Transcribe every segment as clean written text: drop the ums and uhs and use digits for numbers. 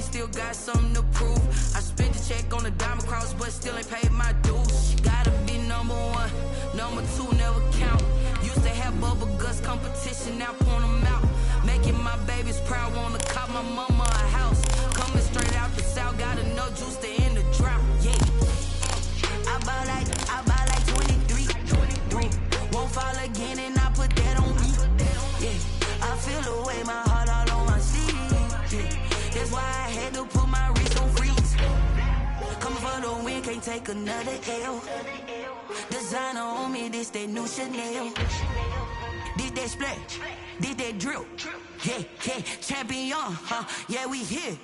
still got something to prove. I spent the check on the diamond cross, but still ain't paid my dues. Gotta be number one, number two never count. Used to have bubble guts competition, now point them out. Making my babies proud, wanna cop my mama a house. Coming straight out the south, got enough juice to end the drought. Yeah, I buy like 23. Won't fall again, and I put that on me. Yeah, I feel the way, my heart all on my sleeve. Yeah, that's why I had to put my wrist on freeze. Coming for the win, can't take another L. Designer on me, this that new Chanel. Did that splash, did that drill. Yeah, champion, yeah, we here.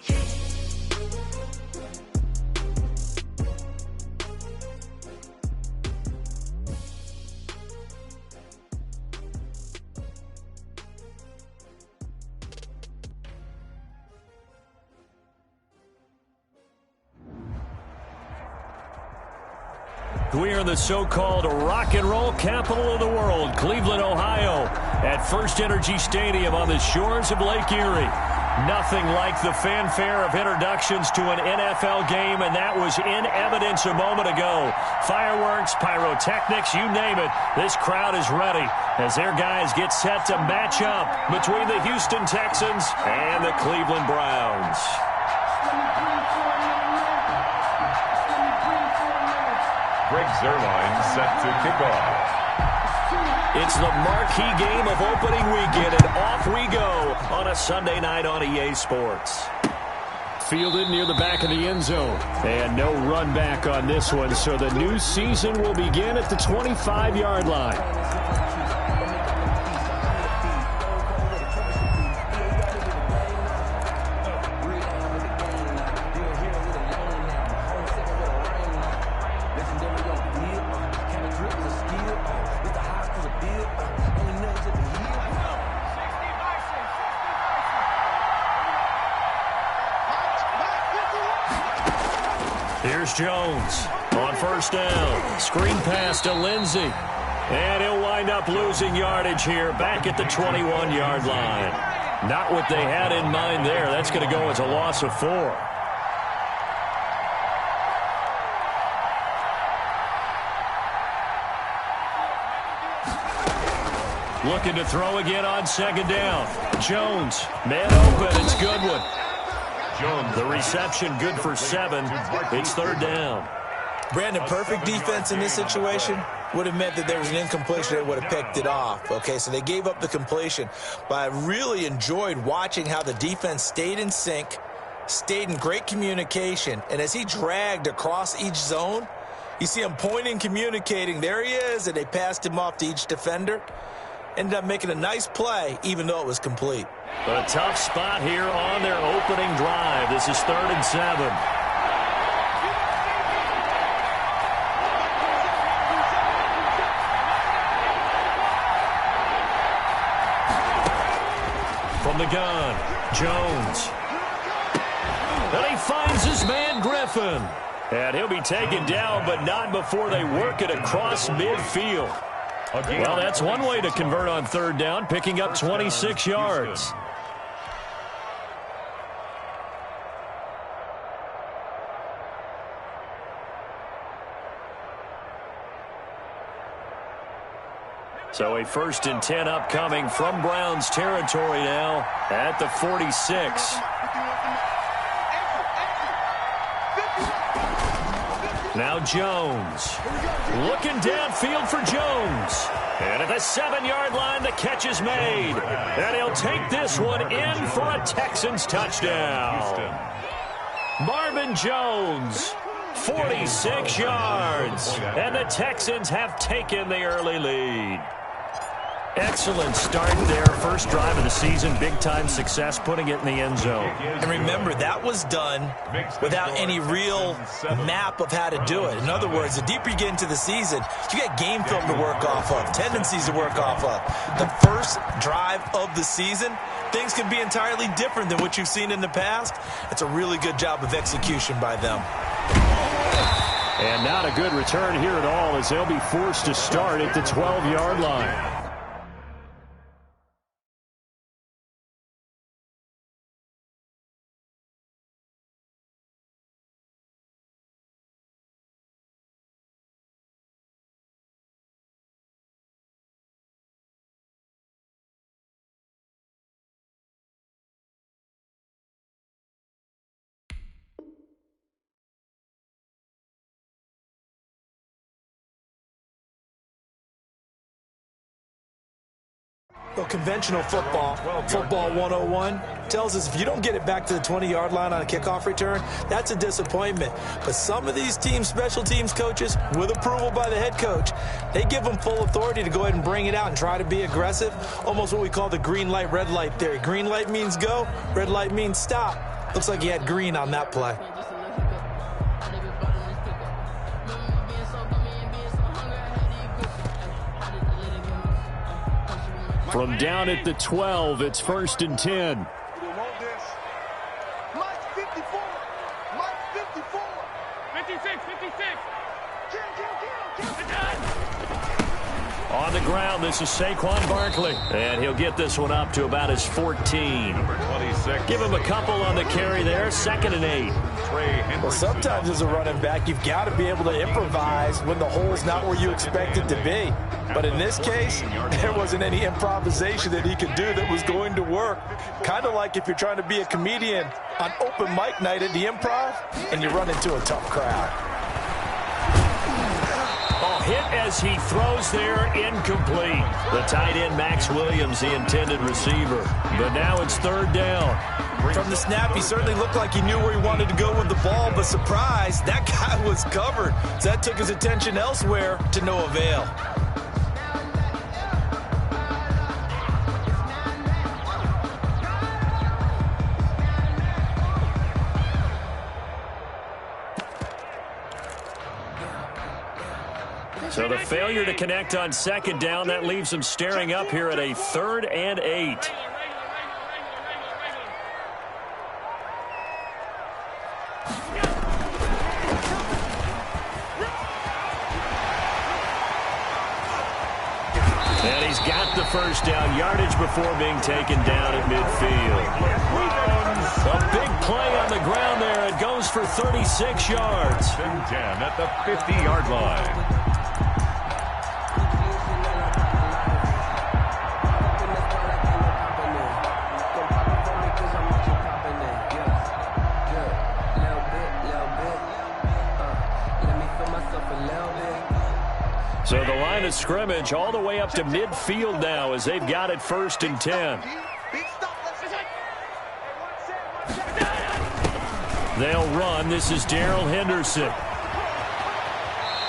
We are the so-called rock and roll capital of the world, Cleveland, Ohio, at First Energy Stadium on the shores of Lake Erie. Nothing like the fanfare of introductions to an NFL game, and that was in evidence a moment ago. Fireworks, pyrotechnics, you name it, this crowd is ready as their guys get set to match up between the Houston Texans and the Cleveland Browns. Greg Zuerlein set to kick off. It's the marquee game of opening weekend, and off we go on a Sunday night on EA Sports. Fielded near the back of the end zone. And no run back on this one, so the new season will begin at the 25-yard line. Here's Jones on first down. Screen pass to Lindsey. And he'll wind up losing yardage here back at the 21-yard line. Not what they had in mind there. That's going to go as a loss of 4. Looking to throw again on second down. Jones, man open. It's Goodwin. The reception good for 7. It's third down. Brandon, perfect defense in this situation would have meant that there was an incompletion that would have picked it off. Okay, so they gave up the completion. But I really enjoyed watching how the defense stayed in sync, stayed in great communication. And as he dragged across each zone, you see him pointing, communicating. There he is, and they passed him off to each defender. Ended up making a nice play, even though it was complete. A tough spot here on their opening drive. This is 3rd and 7. From the gun, Jones. And he finds his man, Griffin. And he'll be taken down, but not before they work it across midfield. Well, that's one way to convert on third down, picking up 26 yards. So a 1st and 10 upcoming from Browns territory now at the 46. Now Jones. Looking downfield for Jones. And at the 7-yard line, the catch is made. And he'll take this one in for a Texans touchdown. Marvin Jones, 46 yards. And the Texans have taken the early lead. Excellent start there. First drive of the season. Big-time success putting it in the end zone. And remember, that was done without any real map of how to do it. In other words, the deeper you get into the season, you got game film to work off of, tendencies to work off of. The first drive of the season, things can be entirely different than what you've seen in the past. It's a really good job of execution by them. And not a good return here at all, as they'll be forced to start at the 12-yard line. Well, conventional football, football 101, tells us if you don't get it back to the 20-yard line on a kickoff return, that's a disappointment. But some of these teams, special teams coaches, with approval by the head coach, they give them full authority to go ahead and bring it out and try to be aggressive, almost what we call the green light, red light theory. Green light means go, red light means stop. Looks like he had green on that play. From down at the 12, it's 1st and 10. Mike 54. Mike 54. 56. On the ground, this is Saquon Barkley. And he'll get this one up to about his 14. Number 26. Give him a couple on the carry there. 2nd and 8. Well, sometimes as a running back, you've got to be able to improvise when the hole's not where you expect it to be. But in this case, there wasn't any improvisation that he could do that was going to work. Kind of like if you're trying to be a comedian on open mic night at the Improv and you run into a tough crowd. Hit as he throws there, incomplete. The tight end, Max Williams, the intended receiver. But now it's 3rd down. From the snap, he certainly looked like he knew where he wanted to go with the ball, but surprise, that guy was covered. So that took his attention elsewhere to no avail. So the failure to connect on 2nd down, that leaves him staring up here at a 3rd and 8. And he's got the 1st down, yardage before being taken down at midfield. A big play on the ground there. It goes for 36 yards. 10 at the 50-yard line. So the line of scrimmage all the way up to midfield now as they've got it 1st and 10. They'll run. This is Darrell Henderson.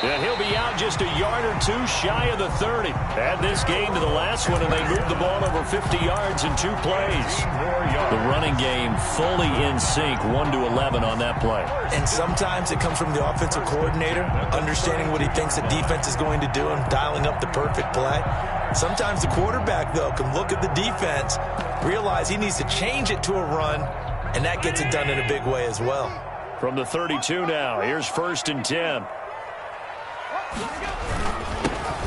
And he'll be out just a yard or two shy of the 30. Add this game to the last one, and they moved the ball over 50 yards in 2 plays. The running game fully in sync, 1-11 on that play. And sometimes it comes from the offensive coordinator, understanding what he thinks the defense is going to do and dialing up the perfect play. Sometimes the quarterback, though, can look at the defense, realize he needs to change it to a run, and that gets it done in a big way as well. From the 32 now, here's 1st and 10.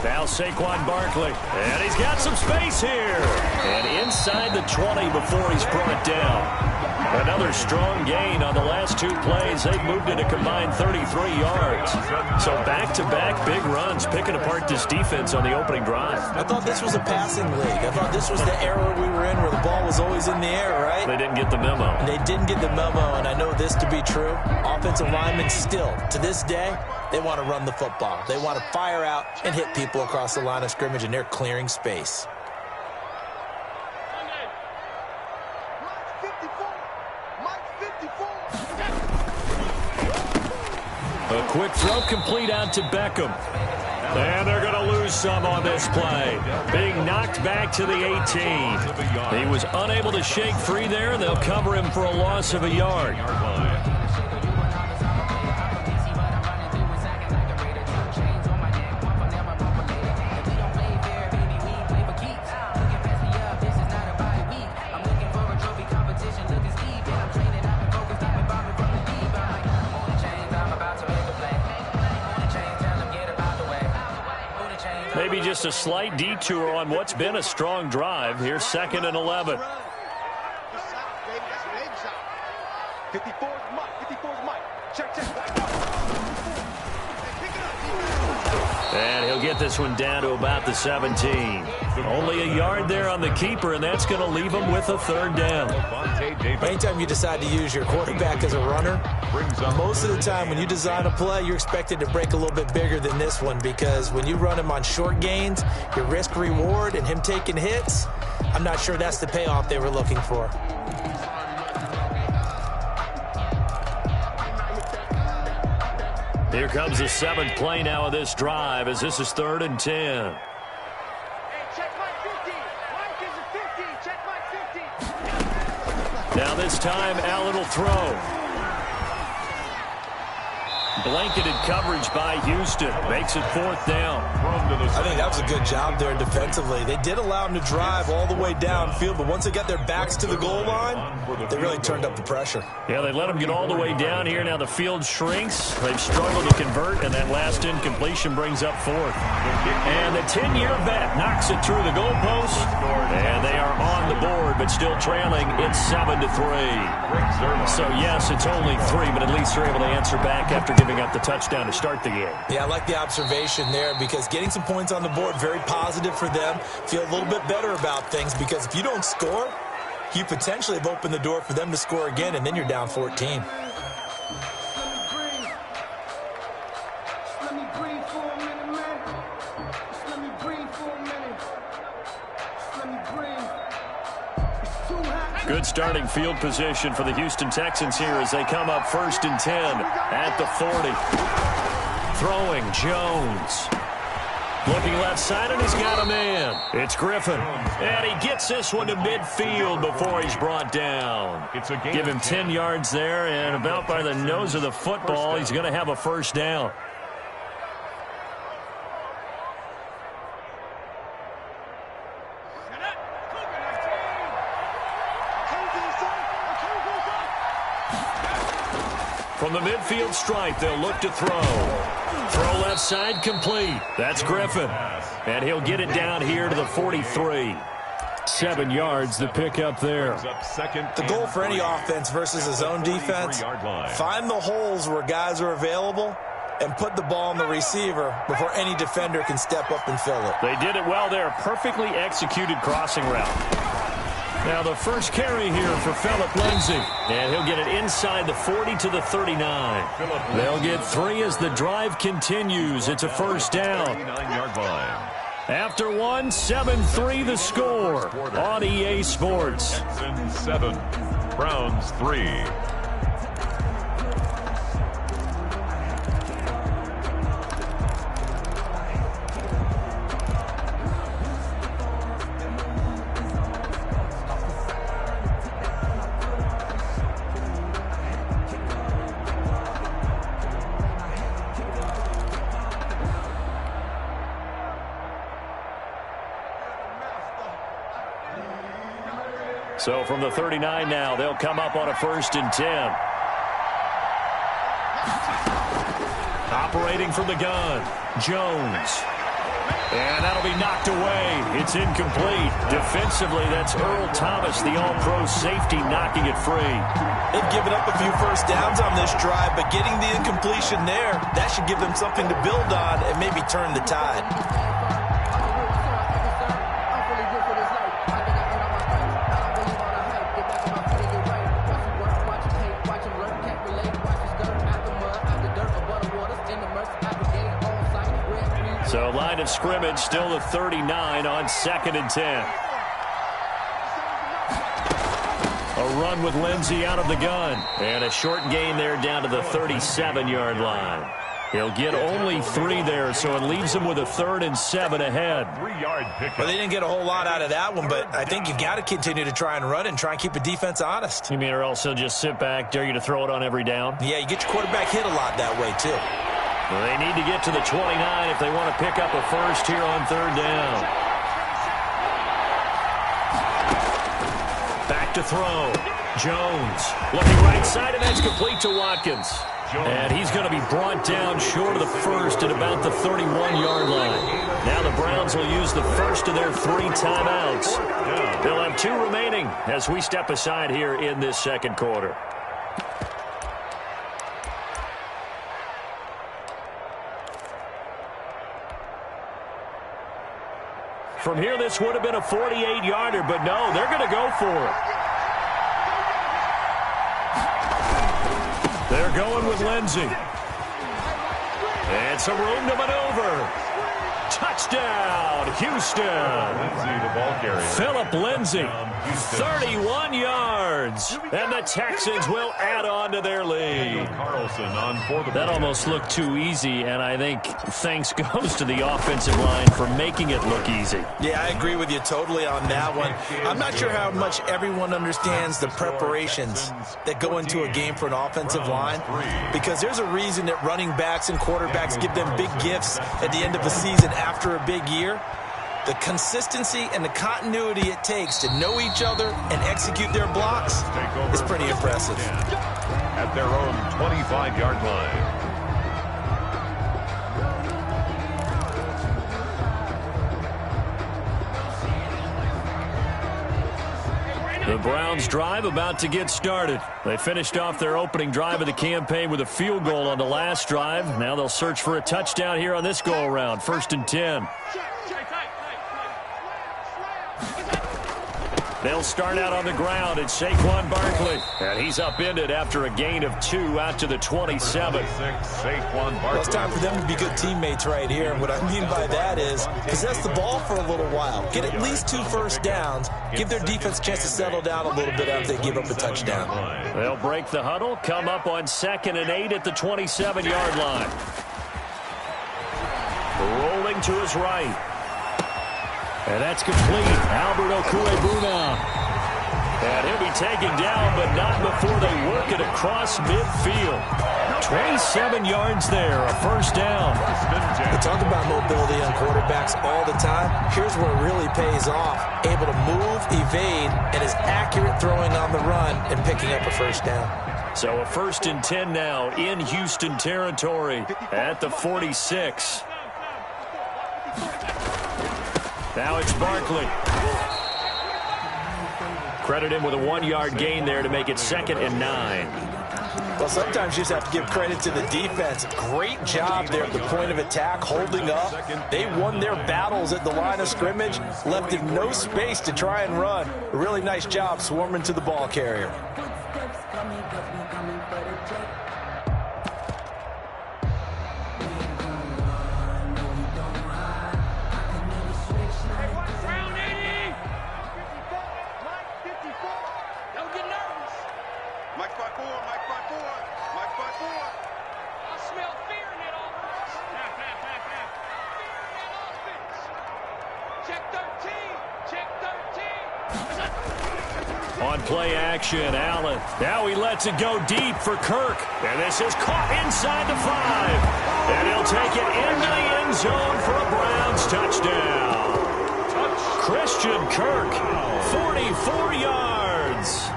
Now Saquon Barkley, and he's got some space here. And inside the 20 before he's brought down. Another strong gain on the last 2 plays. They've moved it a combined 33 yards. So back-to-back big runs, picking apart this defense on the opening drive. I thought this was a passing league. I thought this was the era we were in where the ball was always in the air, right? They didn't get the memo. They didn't get the memo, and I know this to be true. Offensive linemen still, to this day, they want to run the football. They want to fire out and hit people across the line of scrimmage, and they're clearing space. A quick throw complete out to Beckham. And they're going to lose some on this play. Being knocked back to the 18. He was unable to shake free there, and they'll cover him for a loss of a yard. Maybe just a slight detour on what's been a strong drive. Here's 2nd and 11. 54's Mike. Check. And he'll get this one down to about the 17. Only a yard there on the keeper, and that's going to leave him with a 3rd down. Anytime you decide to use your quarterback as a runner, most of the time when you design a play, you're expected to break a little bit bigger than this one, because when you run him on short gains, your risk-reward and him taking hits, I'm not sure that's the payoff they were looking for. Here comes the 7th play now of this drive as this is 3rd and 10. Hey, check my 50. Mike is a 50. Check my 50. Now this time, Allen will throw. Blanketed coverage by Houston. Makes it 4th down. I think that was a good job there defensively. They did allow them to drive all the way downfield, but once they got their backs to the goal line, they really turned up the pressure. Yeah, they let them get all the way down here. Now the field shrinks. They've struggled to convert, and that last incompletion brings up 4th. And the 10-year vet knocks it through the goalpost, and they are on the board, but still trailing. It's 7-3. So, yes, it's only 3, but at least they're able to answer back after giving up the touchdown to start the game. Yeah, I like the observation there because getting some points on the board, very positive for them. Feel a little bit better about things because if you don't score, you potentially have opened the door for them to score again, and then you're down 14. Good starting field position for the Houston Texans here as they come up 1st and 10 at the 40. Throwing Jones. Looking left side, and he's got a man. It's Griffin. And he gets this one to midfield before he's brought down. Give him 10 yards there, and about by the nose of the football, he's going to have a 1st down. From the midfield stripe, they'll look to throw. Throw left side, complete. That's Griffin. And he'll get it down here to the 43. 7 yards to pick up there. The goal for any offense versus a zone defense, find the holes where guys are available and put the ball on the receiver before any defender can step up and fill it. They did it well there. Perfectly executed crossing route. Now the first carry here for Phillip Lindsay. And he'll get it inside the 40 to the 39. They'll get 3 as the drive continues. It's a 1st down. After 1, 7-3 the score on EA Sports. 7, Browns 3. So from the 39 now, they'll come up on a 1st and 10. Operating from the gun, Jones. And that'll be knocked away. It's incomplete. Defensively, that's Earl Thomas, the all-pro safety, knocking it free. They've given up a few 1st downs on this drive, but getting the incompletion there, that should give them something to build on and maybe turn the tide. So line of scrimmage still the 39 on 2nd and 10. A run with Lindsay out of the gun. And a short gain there down to the 37-yard line. He'll get only 3 there, so it leaves him with a 3rd and 7 ahead. 3-yard pickup. Well, they didn't get a whole lot out of that one, but I think you've got to continue to try and run and try and keep the defense honest. You mean or else he'll just sit back, dare you to throw it on every down? Yeah, you get your quarterback hit a lot that way, too. Well, they need to get to the 29 if they want to pick up a 1st here on 3rd down. Back to throw. Jones looking right side, and that's complete to Watkins. And he's going to be brought down short of the 1st at about the 31-yard line. Now the Browns will use the 1st of their 3 timeouts. They'll have 2 remaining as we step aside here in this 2nd quarter. From here, this would have been a 48-yarder, but no, they're going to go for it. They're going with Lindsay. And some room to maneuver. Touchdown. Touchdown, Houston. Lindsey, the ball carrier. Philip Lindsay, 31 yards. And the Texans will add on to their lead. Carlson on for the That almost looked too easy, and I think thanks goes to the offensive line for making it look easy. Yeah, I agree with you totally on that one. I'm not sure how much everyone understands the preparations that go into a game for an offensive line, because there's a reason that running backs and quarterbacks give them big gifts at the end of the season after a big year. The consistency and the continuity it takes to know each other and execute their blocks is pretty impressive. At their own 25-yard line. The Browns drive about to get started. They finished off their opening drive of the campaign with a field goal on the last drive. Now they'll search for a touchdown here on this go-around. 1st and 10. They'll start out on the ground. It's Saquon Barkley. And he's upended after a gain of 2 out to the 27. Saquon Barkley. Well, it's time for them to be good teammates right here. And what I mean by that is possess the ball for a little while. Get at least 2 first downs. Give their defense a chance to settle down a little bit after they give up a touchdown. They'll break the huddle, come up on 2nd and 8 at the 27-yard line. Rolling to his right. And that's complete. Albert Okwuegbunam. And he'll be taken down, but not before they work it across midfield. 27 yards there, a first down. We talk about mobility on quarterbacks all the time. Here's where it really pays off. Able to move, evade, and is accurate throwing on the run and picking up a first down. So a 1st and 10 now in Houston territory at the 46. Now it's Barkley. Credit him with a 1-yard gain there to make it 2nd and 9. Well, sometimes you just have to give credit to the defense. Great job there at the point of attack, holding up. They won their battles at the line of scrimmage, left him no space to try and run. A really nice job swarming to the ball carrier. On play action, Allen. Now he lets it go deep for Kirk. And this is caught inside the 5. And he'll take it into the end zone for a Browns touchdown. Christian Kirk, 44 yards.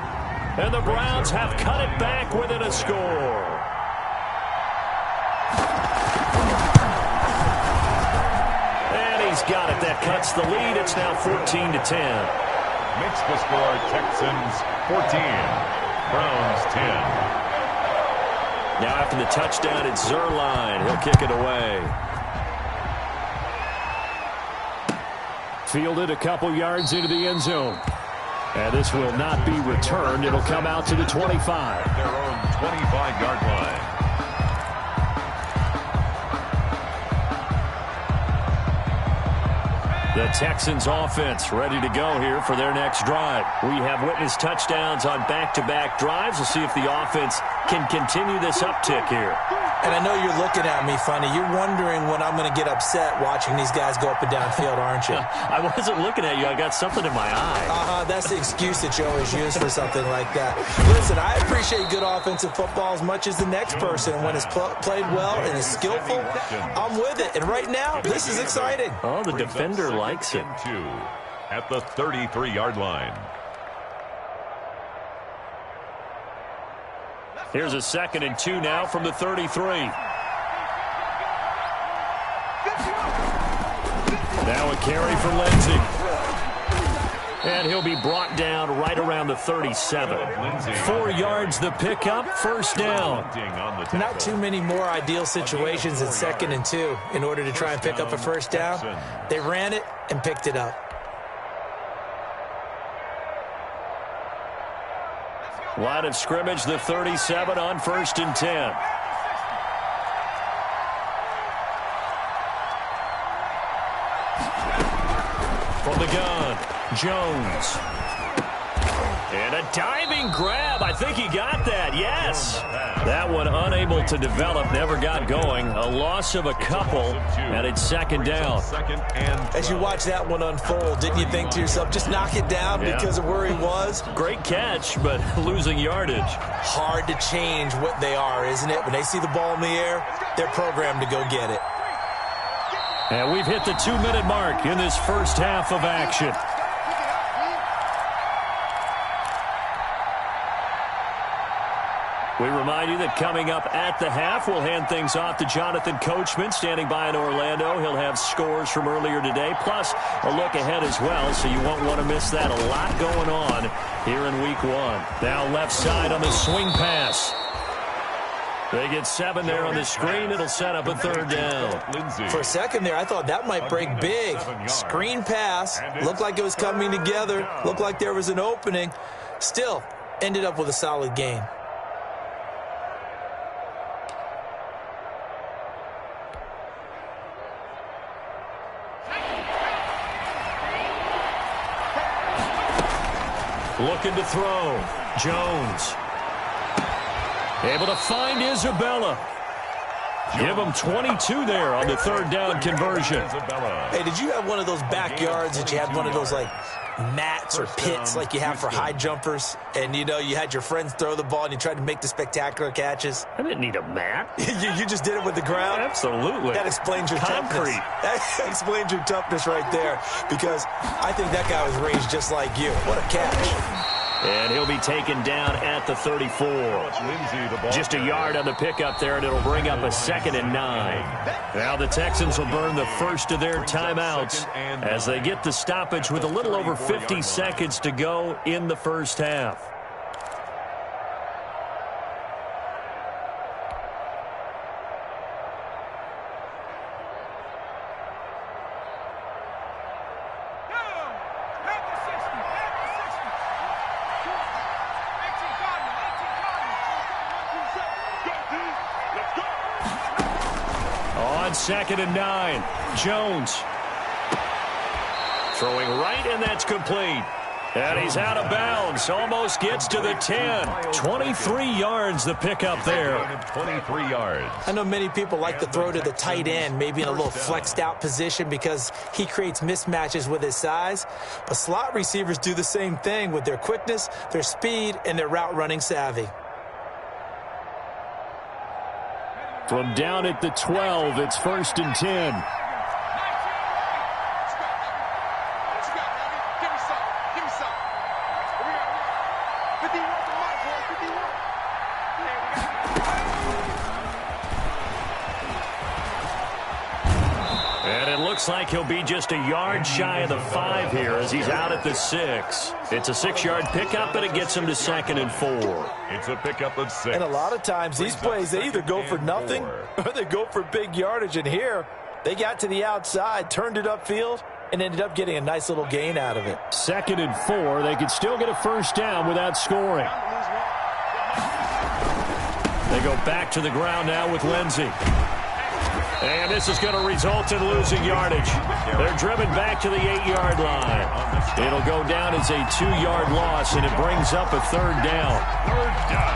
And the Browns have cut it back within a score. And he's got it. That cuts the lead. It's now 14-10. Makes the score Texans 14, Browns 10. Now after the touchdown, it's Zuerlein. He'll kick it away. Fielded a couple yards into the end zone. And this will not be returned. It'll come out to the 25. Their own 25-yard line. The Texans offense ready to go here for their next drive. We have witnessed touchdowns on back-to-back drives. We'll see if the offense can continue this uptick here. And I know you're looking at me funny. You're wondering when I'm going to get upset watching these guys go up and down field, aren't you? I wasn't looking at you. I got something in my eye. That's the excuse that you always use for something like that. Listen, I appreciate good offensive football as much as the next person. And when it's played well and is skillful, I'm with it. And right now, this is exciting. Oh, the defender likes it. At the 33-yard line. Here's a 2nd and 2 now from the 33. Now a carry for Lindsey. And he'll be brought down right around the 37. 4 yards the pickup, first down. Not too many more ideal situations at 2nd and 2 in order to try and pick up a first down. They ran it and picked it up. Line of scrimmage, the 37 on 1st and 10. gun. Jones. And a diving grab. I think he got that. Yes. That one unable to develop. Never got going. A loss of a couple. And it's second down. As you watch that one unfold, didn't you think to yourself, just knock it down because of where he was? Great catch, but losing yardage. Hard to change what they are, isn't it? When they see the ball in the air, they're programmed to go get it. And we've hit the 2-minute mark in this first half of action. We remind you that coming up at the half, we'll hand things off to Jonathan Coachman, standing by in Orlando. He'll have scores from earlier today, plus a look ahead as well, so you won't want to miss that. A lot going on here in Week 1. Now left side on the swing pass. They get 7 there on the screen. It'll set up a third down. For a second there, I thought that might break big. Screen pass. Looked like it was coming together. Looked like there was an opening. Still, ended up with a solid gain. Looking to throw. Jones. Able to find Isabella. Give him 22 there on the third down conversion. Hey, did you have one of those backyards that you had one of those, like, mats or pits like you have for high jumpers? And, you know, you had your friends throw the ball and you tried to make the spectacular catches? I didn't need a mat. you just did it with the ground? Absolutely. That explains your concrete. Toughness. That explains your toughness right there, because I think that guy was raised just like you. What a catch. And he'll be taken down at the 34. Just a yard on the pickup there, and it'll bring up a 2nd and 9. Now the Texans will burn the first of their timeouts as they get the stoppage with a little over 50 seconds to go in the first half. On 2nd and 9, Jones. Throwing right, and that's complete. And he's out of bounds. Almost gets to the 10. 23 yards the pickup there. 23 yards. I know many people like to throw to the tight end, maybe in a little flexed out position because he creates mismatches with his size. But slot receivers do the same thing with their quickness, their speed, and their route running savvy. From down at the 12, it's 1st and 10. And it looks like he'll be just a yard shy of the 5 here as he's out at the 6. It's a 6-yard pickup, and it gets him to 2nd and 4. It's a pickup of 6. And a lot of times these plays, they either go for nothing or they go for big yardage. And here, they got to the outside, turned it upfield, and ended up getting a nice little gain out of it. 2nd and 4. They could still get a first down without scoring. They go back to the ground now with Lindsey. And this is going to result in losing yardage. They're driven back to the 8-yard line. It'll go down as a 2-yard loss, and it brings up a 3rd down. 3rd down.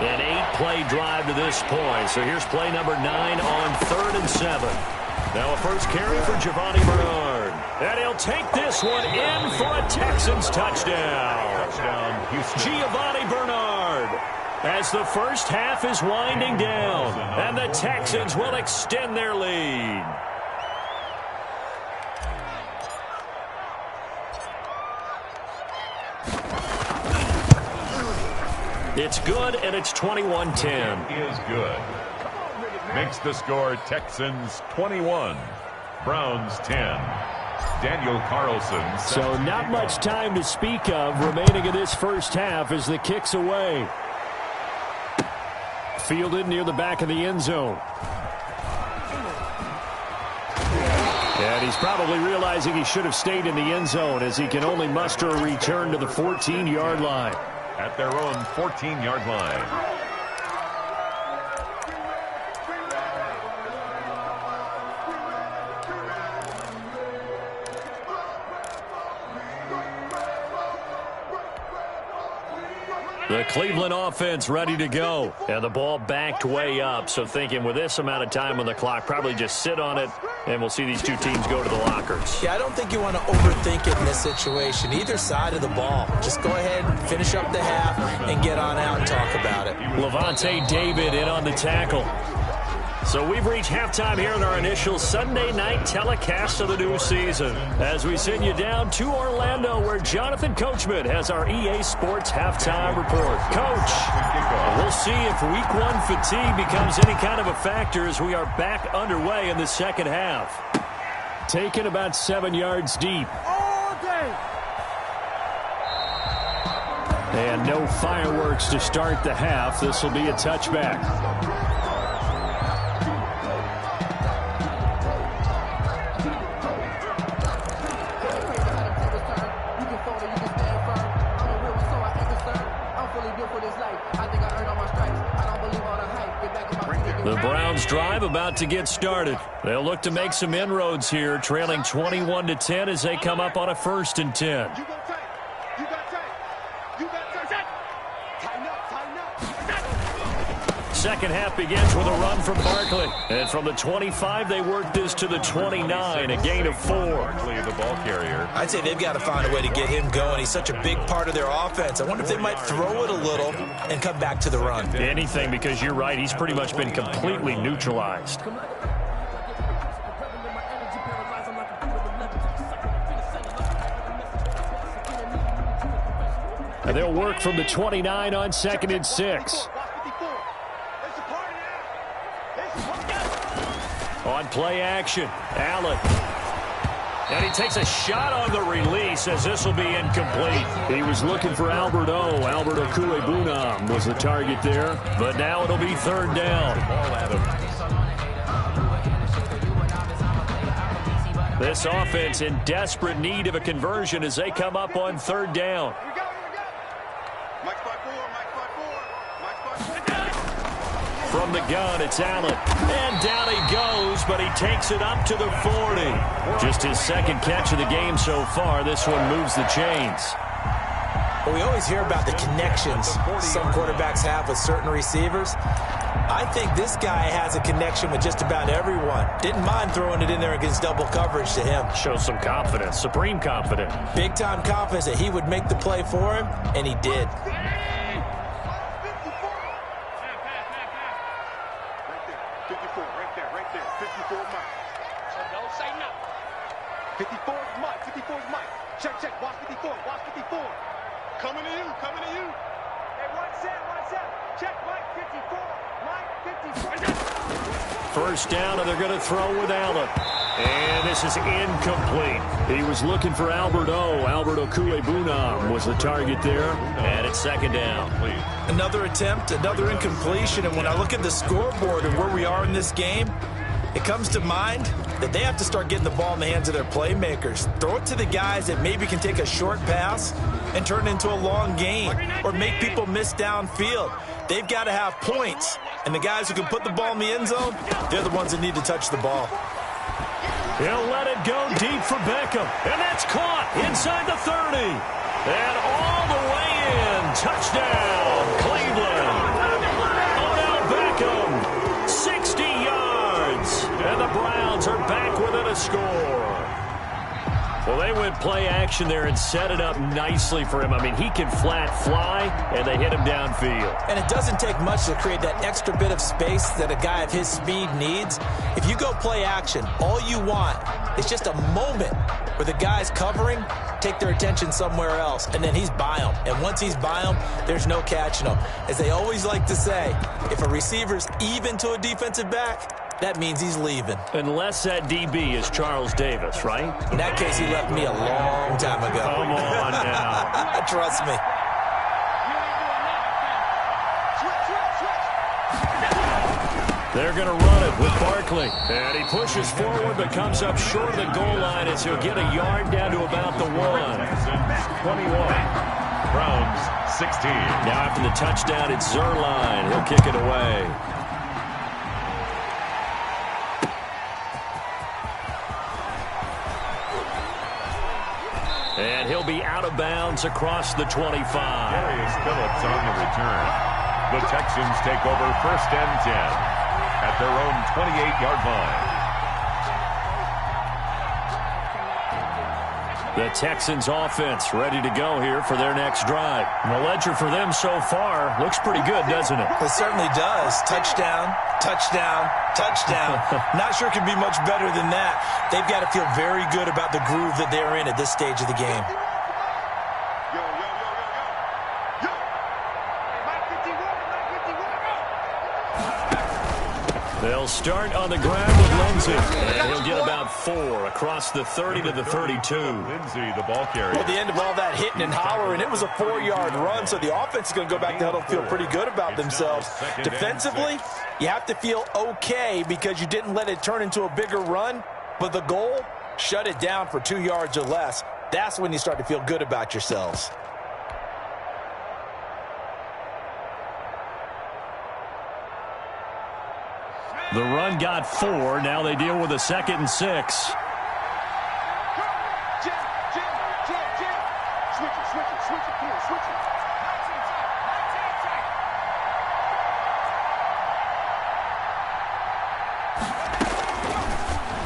An 8-play drive to this point. So here's play number 9 on 3rd and 7. Now a first carry for Giovanni Bernard. And he'll take this one in for a Texans touchdown. Giovanni Bernard. As the first half is winding down. And the Texans will extend their lead. It's good, and it's 21-10. Is good. Makes the score Texans 21, Browns 10. Daniel Carlson. So not much time to speak of remaining in this first half as the kick's away. Fielded near the back of the end zone. And he's probably realizing he should have stayed in the end zone as he can only muster a return to the 14-yard line. at their own 14-yard line. The Cleveland offense ready to go. And the ball backed way up. So thinking with this amount of time on the clock, probably just sit on it, and we'll see these two teams go to the lockers. Yeah, I don't think you want to overthink it in this situation. Either side of the ball. Just go ahead and finish up the half and get on out and talk about it. Lavonte David in on the tackle. So we've reached halftime here in our initial Sunday night telecast of the new season. As we send you down to Orlando, where Jonathan Coachman has our EA Sports halftime report. Coach, we'll see if week one fatigue becomes any kind of a factor as we are back underway in the second half. Taken about 7 yards deep. All day. And no fireworks to start the half. This will be a touchback. The Browns drive about to get started. They'll look to make some inroads here, trailing 21-10 as they come up on a 1st and 10. You go tight. You got tight. You got tight. Tighten up. Tighten up. Second half begins with a run from Barkley. And from the 25, they work this to the 29, a gain of 4. Barkley, the ball carrier. I'd say they've got to find a way to get him going. He's such a big part of their offense. I wonder if they might throw it a little and come back to the run. Anything, because you're right, he's pretty much been completely neutralized. And they'll work from the 29 on 2nd and 6. On play action, Allen. And he takes a shot on the release as this will be incomplete. He was looking for Albert Okwuegbunam was the target there. But now it'll be 3rd down. This offense in desperate need of a conversion as they come up on 3rd down. From the gun, it's Allen. And down he goes, but he takes it up to the 40. Just his 2nd catch of the game so far. This one moves the chains. Well, we always hear about the connections some quarterbacks have with certain receivers. I think this guy has a connection with just about everyone. Didn't mind throwing it in there against double coverage to him. Shows some confidence, supreme confidence. Big-time confidence that he would make the play for him, and he did. First down, and they're going to throw with Allen. And this is incomplete. He was looking for Albert Okwuegbunam was the target there. And it's 2nd down. Another attempt, another incompletion. And when I look at the scoreboard and where we are in this game, it comes to mind that they have to start getting the ball in the hands of their playmakers. Throw it to the guys that maybe can take a short pass and turn it into a long gain or make people miss downfield. They've got to have points. And the guys who can put the ball in the end zone, they're the ones that need to touch the ball. He'll let it go deep for Beckham. And that's caught inside the 30. And all the way in. Touchdown, Cleveland. Odell Beckham, 60 yards. And the Browns are back within a score. Well, they went play action there and set it up nicely for him. I mean, he can flat fly, and they hit him downfield. And it doesn't take much to create that extra bit of space that a guy of his speed needs. If you go play action, all you want is just a moment where the guys covering take their attention somewhere else, and then he's by them. And once he's by them, there's no catching him. As they always like to say, if a receiver's even to a defensive back, that means he's leaving. Unless that DB is Charles Davis, right? In that case, he left me a long time ago. Come on now. Trust me. They're going to run it with Barkley. And he pushes forward but comes up short of the goal line as he'll get a yard down to about the 1. 21. Browns 16. Now after the touchdown, it's Zuerlein. He'll kick it away. And he'll be out of bounds across the 25. Darius Phillips on the return. The Texans take over 1st and 10 at their own 28-yard line. The Texans offense ready to go here for their next drive. And the ledger for them so far looks pretty good, doesn't it? It certainly does. Touchdown, touchdown, touchdown. Not sure it can be much better than that. They've got to feel very good about the groove that they're in at this stage of the game. They'll start on the ground with Lindsey. And he'll get about 4 across the 30 to the 32. Lindsey, the ball carrier. Well, at the end of all that hitting and hollering, it was a 4-yard run, so the offense is going to go back to huddle and feel pretty good about themselves. Defensively, you have to feel okay because you didn't let it turn into a bigger run, but the goal, shut it down for 2 yards or less. That's when you start to feel good about yourselves. The run got 4. Now they deal with a 2nd and 6.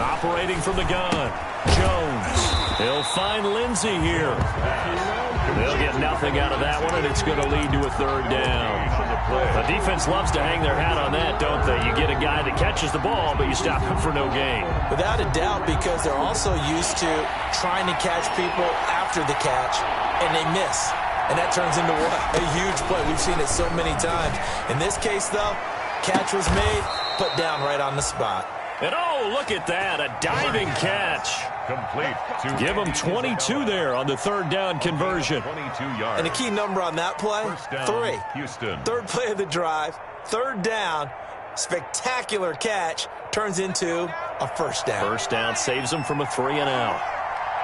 Operating from the gun, Jones. He'll find Lindsey here. They'll get nothing out of that one, and it's going to lead to a 3rd down. The defense loves to hang their hat on that, don't they? You get a guy that catches the ball, but you stop him for no gain. Without a doubt, because they're also used to trying to catch people after the catch, and they miss. And that turns into what? A huge play. We've seen it so many times. In this case, though, catch was made, put down right on the spot. And oh, look at that, a diving catch. Complete. Give him 22 there on the 3rd down conversion. 22 yards. And the key number on that play, 3. Houston. 3rd play of the drive, 3rd down, spectacular catch, turns into a 1st down. 1st down saves them from a 3 and out.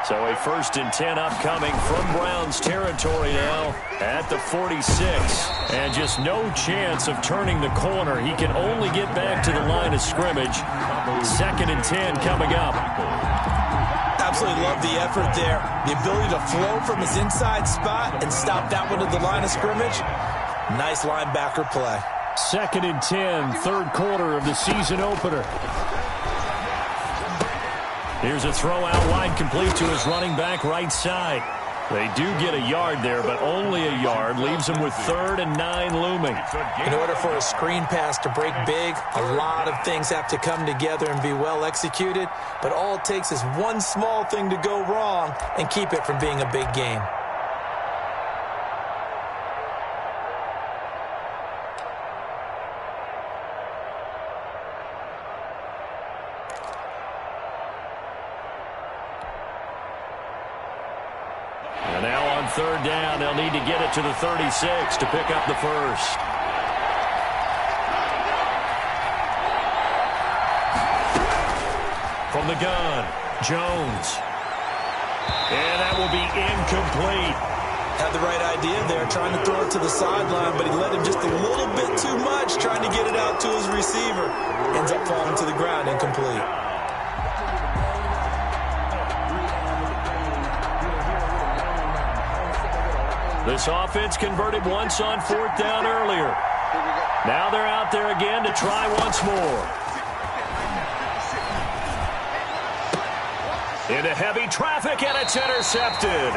So a 1st and 10 upcoming from Browns territory now at the 46. And just no chance of turning the corner. He can only get back to the line of scrimmage. 2nd and 10 coming up. Absolutely love the effort there. The ability to flow from his inside spot and stop that one at the line of scrimmage. Nice linebacker play. 2nd and 10, 3rd quarter of the season opener. Here's a throw out wide, complete to his running back right side. They do get a yard there, but only a yard. Leaves him with 3rd and 9 looming. In order for a screen pass to break big, a lot of things have to come together and be well executed. But all it takes is one small thing to go wrong and keep it from being a big game. And now on 3rd down, they'll need to get it to the 36 to pick up the 1st. From the gun, Jones. And that will be incomplete. Had the right idea there, trying to throw it to the sideline, but he let him just a little bit too much, trying to get it out to his receiver. Ends up falling to the ground, incomplete. This offense converted once on 4th down earlier. Now they're out there again to try once more. Into heavy traffic, and it's intercepted.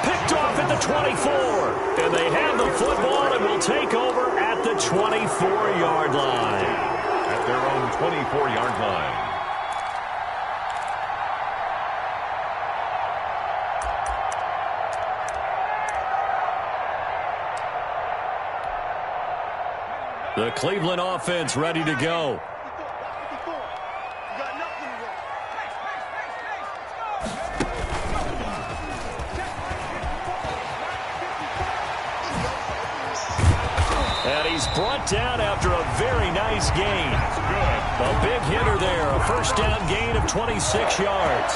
Picked off at the 24. And they have the football and will take over at the 24-yard line. At their own 24-yard line. The Cleveland offense ready to go. And he's brought down after a very nice gain. A big hitter there, a 1st down gain of 26 yards.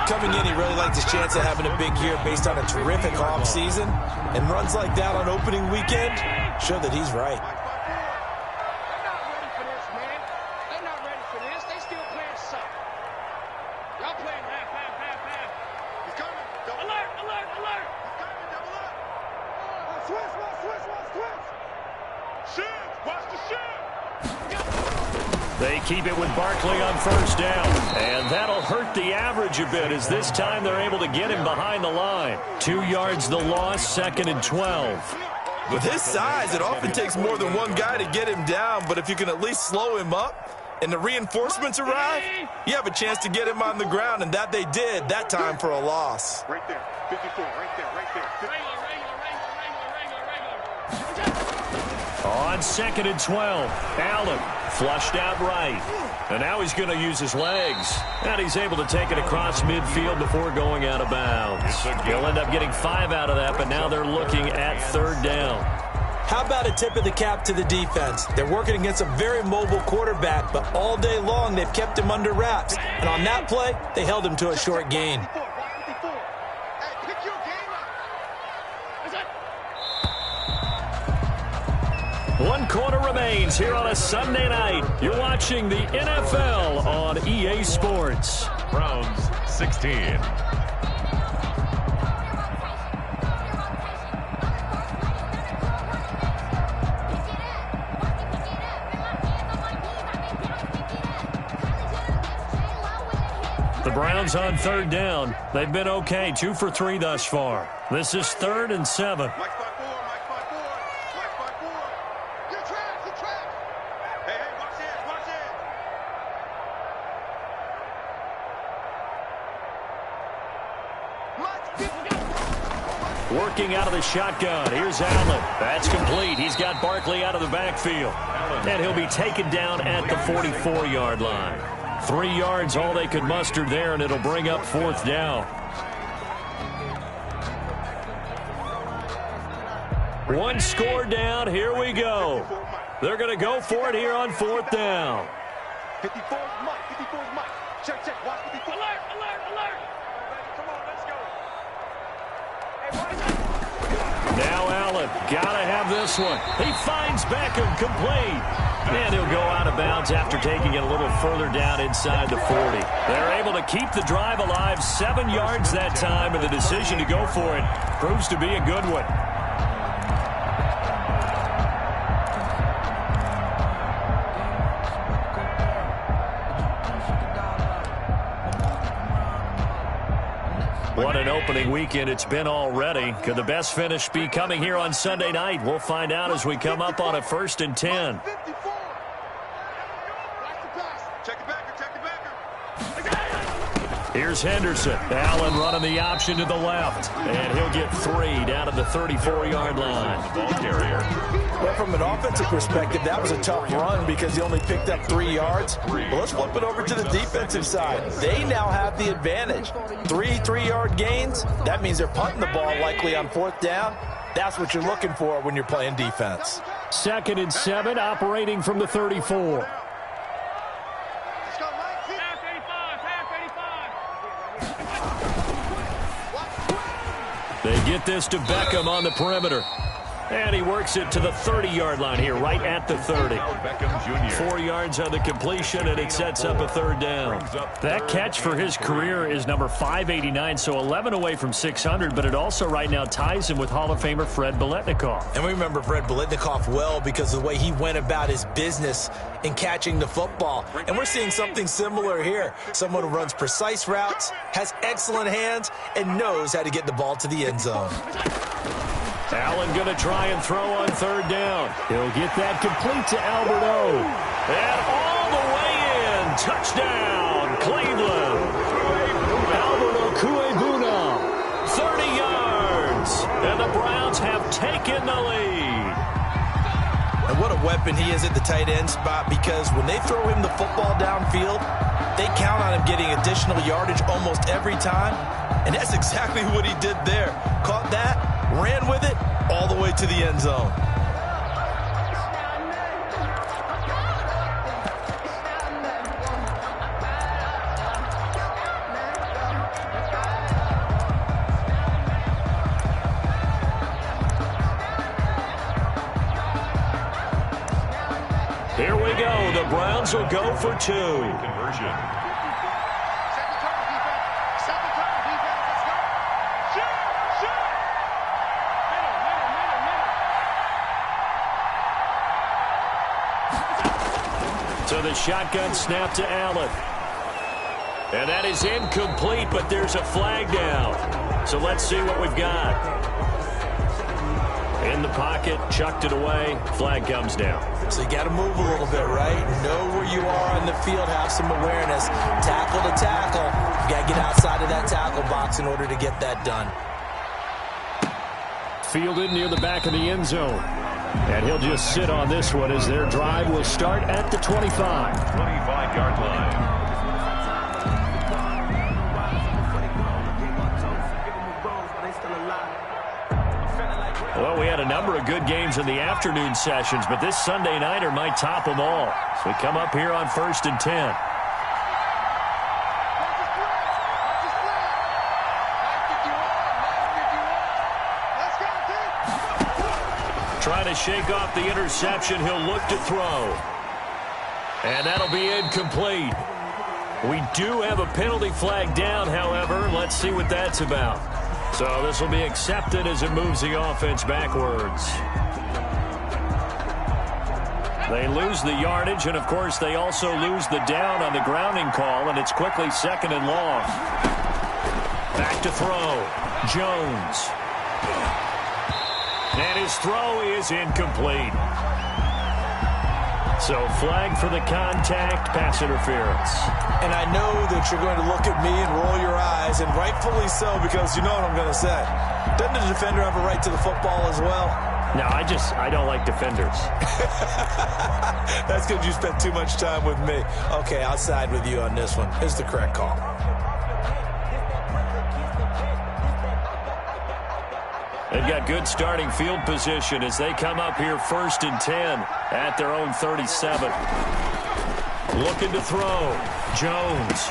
Coming in, he really liked his chance of having a big year based on a terrific offseason. And runs like that on opening weekend show that he's right. They're not ready for this, man. They're not ready for this. They still playing suck. Y'all playing half. He's coming. Alert. He's coming. Double up. Switch. Shift. Watch the shift. They keep it with Barkley on first down. And that'll hurt the average a bit as this time they're able to get him behind the line. 2 yards the loss, 2nd and 12. With his size, it often takes more than one guy to get him down, but if you can at least slow him up and the reinforcements arrive, you have a chance to get him on the ground, and that they did, that time for a loss. Right there. 54. Right there. On 2nd and 12, Allen flushed out right. And now he's going to use his legs. And he's able to take it across midfield before going out of bounds. He'll end up getting 5 out of that, but now they're looking at 3rd down. How about a tip of the cap to the defense? They're working against a very mobile quarterback, but all day long they've kept him under wraps. And on that play, they held him to a short gain. 54. Hey, pick your game up. 1 quarter remains here on a Sunday night. You're watching the NFL on EA Sports. Browns 16. The Browns on 3rd down. They've been okay, 2 for 3 thus far. This is 3rd and 7. Mike 5-4. You're trapped. Hey, watch it. Working out of the shotgun. Here's Allen. That's complete. He's got Barkley out of the backfield. And he'll be taken down at the 44-yard line. 3 yards, all they could muster there, and it'll bring up 4th down. One score down. Here we go. They're going to go for it here on 4th down. 54 is Mike. Check. Watch 54. Alert. Come on, let's go. Now Allen, gotta have this one. He finds Beckham complete. And he'll go out of bounds after taking it a little further down inside the 40. They're able to keep the drive alive, 7 yards that time, and the decision to go for it proves to be a good one. What an opening weekend it's been already. Could the best finish be coming here on Sunday night? We'll find out as we come up on a 1st and 10. 54. Check the backer. Here's Henderson. Allen running the option to the left. And he'll get 3 down at the 34-yard line. Ball carrier. Well, from an offensive perspective, that was a tough run because he only picked up 3 yards. But let's flip it over to the defensive side. They now have the advantage. 3-3-yard gains. That means they're punting the ball likely on 4th down. That's what you're looking for when you're playing defense. 2nd and 7, operating from the 34. They get this to Beckham on the perimeter. And he works it to the 30-yard line here, right at the 30. Beckham Jr. 4 yards on the completion, and it sets up a 3rd down. That catch for his career is number 589, so 11 away from 600, but it also right now ties him with Hall of Famer Fred Biletnikoff. And we remember Fred Biletnikoff well because of the way he went about his business in catching the football. And we're seeing something similar here. Someone who runs precise routes, has excellent hands, and knows how to get the ball to the end zone. Allen going to try and throw on 3rd down. He'll get that complete to Albert O. And all the way in. Touchdown, Cleveland. Albert Okwuegbunam, 30 yards. And the Browns have taken the lead. And what a weapon he is at the tight end spot because when they throw him the football downfield, they count on him getting additional yardage almost every time. And that's exactly what he did there. Caught that, ran with it, all the way to the end zone. go. The Browns will go for 2. Conversion. Second turn, defense. Let's go. Shoot! Middle. So the shotgun snap to Allen. And that is incomplete, but there's a flag down. So let's see what we've got. In the pocket, chucked it away, flag comes down. So you got to move a little bit, right? Know where you are on the field, have some awareness. Tackle to tackle. You got to get outside of that tackle box in order to get that done. Fielded near the back of the end zone. And he'll just sit on this one as their drive will start at the 25. 25-yard line. Well, we had a number of good games in the afternoon sessions, but this Sunday nighter might top them all. So we come up here on 1st and 10. Trying to shake off the interception. He'll look to throw. And that'll be incomplete. We do have a penalty flag down, however. Let's see what that's about. So this will be accepted as it moves the offense backwards. They lose the yardage, and, of course, they also lose the down on the grounding call, and it's quickly 2nd and long. Back to throw. Jones. And his throw is incomplete. So flag for the contact, pass interference. And I know that you're going to look at me and roll your eyes, and rightfully so, because you know what I'm going to say. Doesn't the defender have a right to the football as well? No, I don't like defenders. That's because you spent too much time with me. Okay, I'll side with you on this one. Here's the correct call. They've got good starting field position as they come up here 1st and 10 at their own 37. Looking to throw. Jones.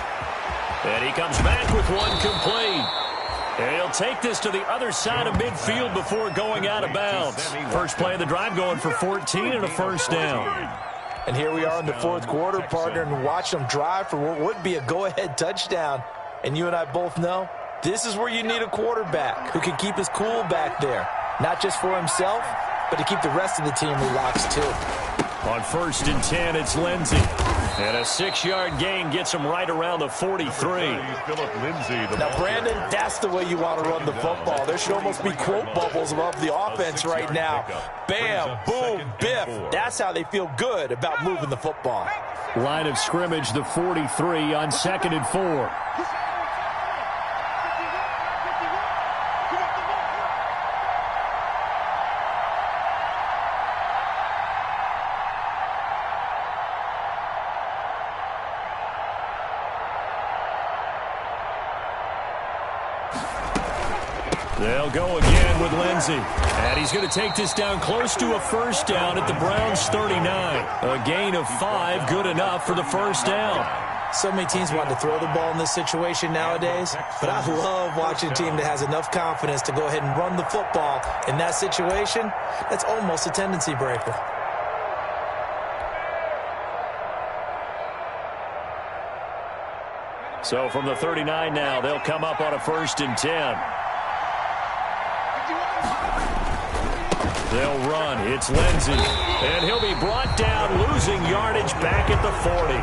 And he comes back with one complete. And he'll take this to the other side of midfield before going out of bounds. First play of the drive going for 14 and a first down. And here we are in the 4th quarter, partner, and watch them drive for what would be a go-ahead touchdown. And you and I both know this is where you need a quarterback who can keep his cool back there. Not just for himself, but to keep the rest of the team relaxed too. On 1st and 10, it's Lindsey. And a 6-yard gain gets him right around the 43. Philip Lindsay. Now, Brandon, that's the way you want to run the football. There should almost be quote bubbles above the offense right now. Bam, boom, biff. That's how they feel good about moving the football. Line of scrimmage, the 43 on 2nd and 4. They'll go again with Lindsey. And he's going to take this down close to a first down at the Browns' 39. A gain of 5, good enough for the first down. So many teams want to throw the ball in this situation nowadays, but I love watching a team that has enough confidence to go ahead and run the football. In that situation, that's almost a tendency breaker. So from the 39 now, they'll come up on a 1st and 10. They'll run. It's Lindsey. And he'll be brought down, losing yardage back at the 40.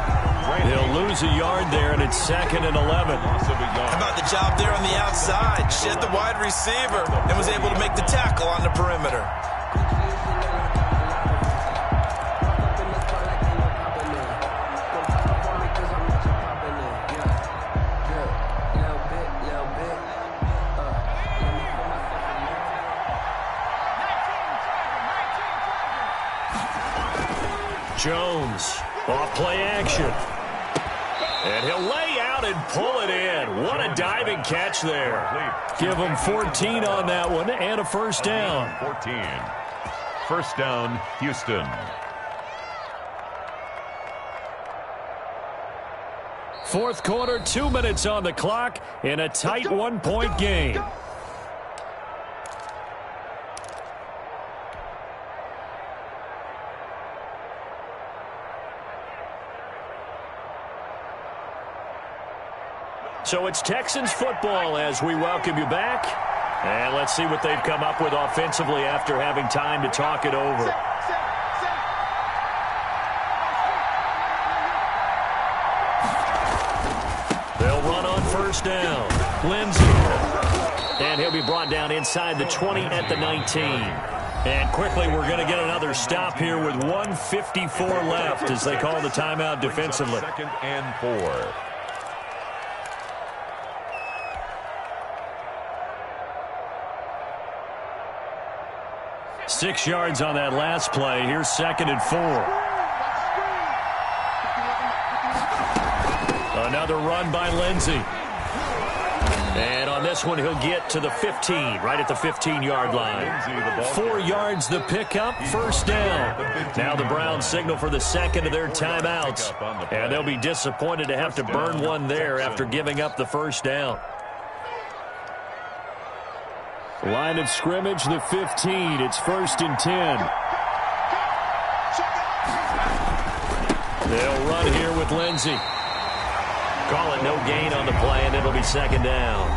They'll lose a yard there, and it's 2nd and 11. How about the job there on the outside? Shed the wide receiver and was able to make the tackle on the perimeter. Jones, off play action. And he'll lay out and pull it in. What a diving catch there. Give him 14 on that one and a first down. 14. First down, Houston. Fourth quarter, 2 minutes on the clock in a tight 1-point game. So it's Texans football as we welcome you back. And let's see what they've come up with offensively after having time to talk it over. They'll run on first down. Lindsey. And he'll be brought down inside the 20 at the 19. And quickly we're going to get another stop here with 1:54 left as they call the timeout defensively. 2nd and 4. Six yards on that last play. Here's 2nd and 4. Another run by Lindsey. And on this one, he'll get to the 15, right at the 15-yard line. 4 yards the pickup, first down. Now the Browns signal for the second of their timeouts. And they'll be disappointed to have to burn one there after giving up the first down. Line of scrimmage, the 15. It's 1st and 10. They'll run here with Lindsey. Call it no gain on the play, and it'll be 2nd down.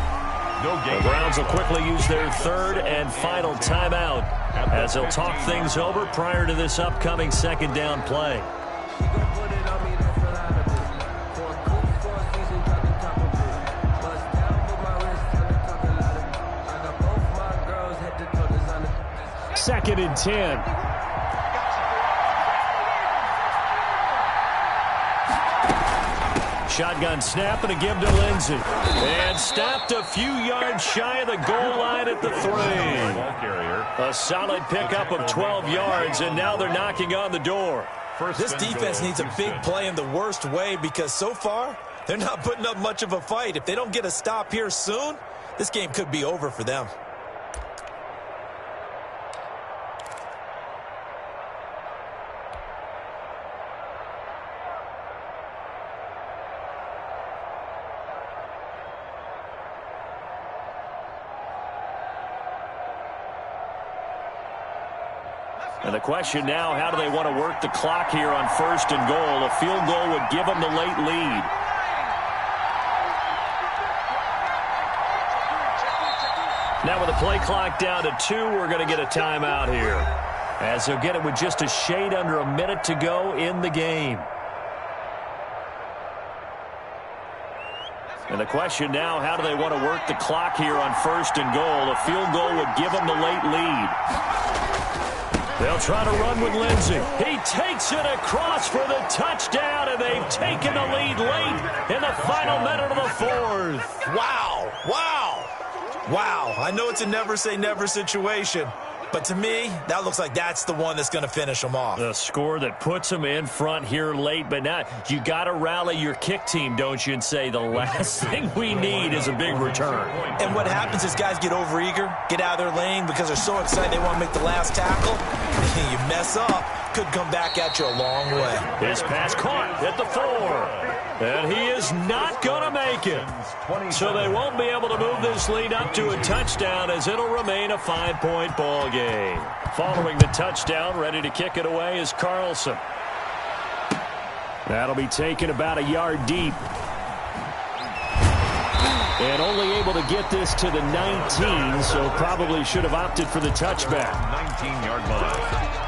The Browns will quickly use their 3rd and final timeout as they'll talk things over prior to this upcoming 2nd down play. Second and 10. Shotgun snap and a give to Lindsey. And stopped a few yards shy of the goal line at the 3. A solid pickup of 12 yards, and now they're knocking on the door. This defense needs a big play in the worst way because so far, they're not putting up much of a fight. If they don't get a stop here soon, this game could be over for them. And the question now, how do they want to work the clock here on 1st and goal? A field goal would give them the late lead. Now with the play clock down to 2, we're going to get a timeout here, as they'll get it with just a shade under a minute to go in the game. And the question now, how do they want to work the clock here on 1st and goal? A field goal would give them the late lead. They'll try to run with Lindsey. He takes it across for the touchdown, and they've taken the lead late in the final minute of the 4th. Wow. Wow. Wow. I know it's a never-say-never situation, but to me, that looks like that's the one that's going to finish them off. The score that puts them in front here late, but now you got to rally your kick team, don't you, and say the last thing we need is a big return. And what happens is guys get overeager, get out of their lane because they're so excited they want to make the last tackle. You mess up, could come back at you a long way. His pass caught at the 4. And he is not going to make it. So they won't be able to move this lead up to a touchdown as it'll remain a 5-point ball game. Following the touchdown, ready to kick it away is Carlson. That'll be taken about a yard deep. And only able to get this to the 19, so probably should have opted for the touchback. 19-yard line.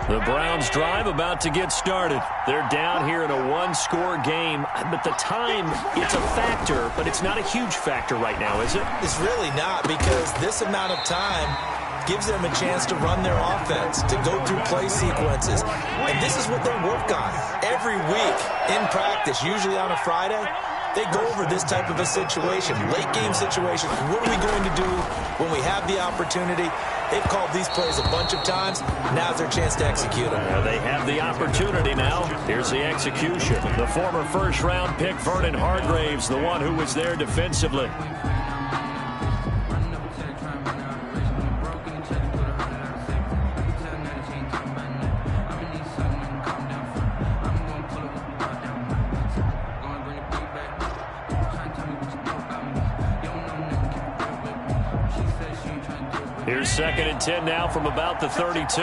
The Browns drive about to get started. They're down here in a one-score game, but the time, it's a factor, but it's not a huge factor right now, is it? It's really not, because this amount of time gives them a chance to run their offense, to go through play sequences. And this is what they work on every week in practice, usually on a Friday. They go over this type of a situation, late game situation. What are we going to do when we have the opportunity? They've called these plays a bunch of times. Now's their chance to execute them. They have the opportunity now. Here's the execution. The former first-round pick, Vernon Hargreaves, the one who was there defensively. Here's 2nd and 10 now from about the 32.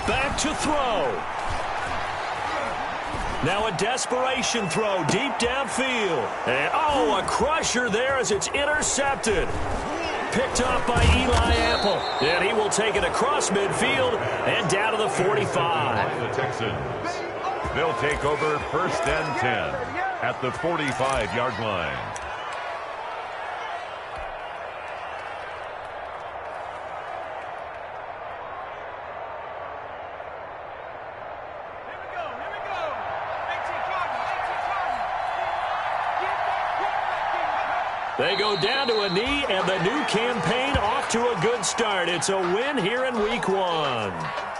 Back to throw. Now a desperation throw deep downfield. And, oh, a crusher there as it's intercepted. Picked off by Eli Apple. And he will take it across midfield and down to the 45. The Texans, they'll take over 1st and 10 at the 45-yard line. They go down to a knee, and the new campaign off to a good start. It's a win here in Week 1.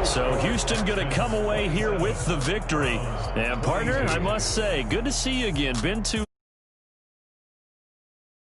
So Houston going to come away here with the victory. And, partner, I must say, good to see you again. Been to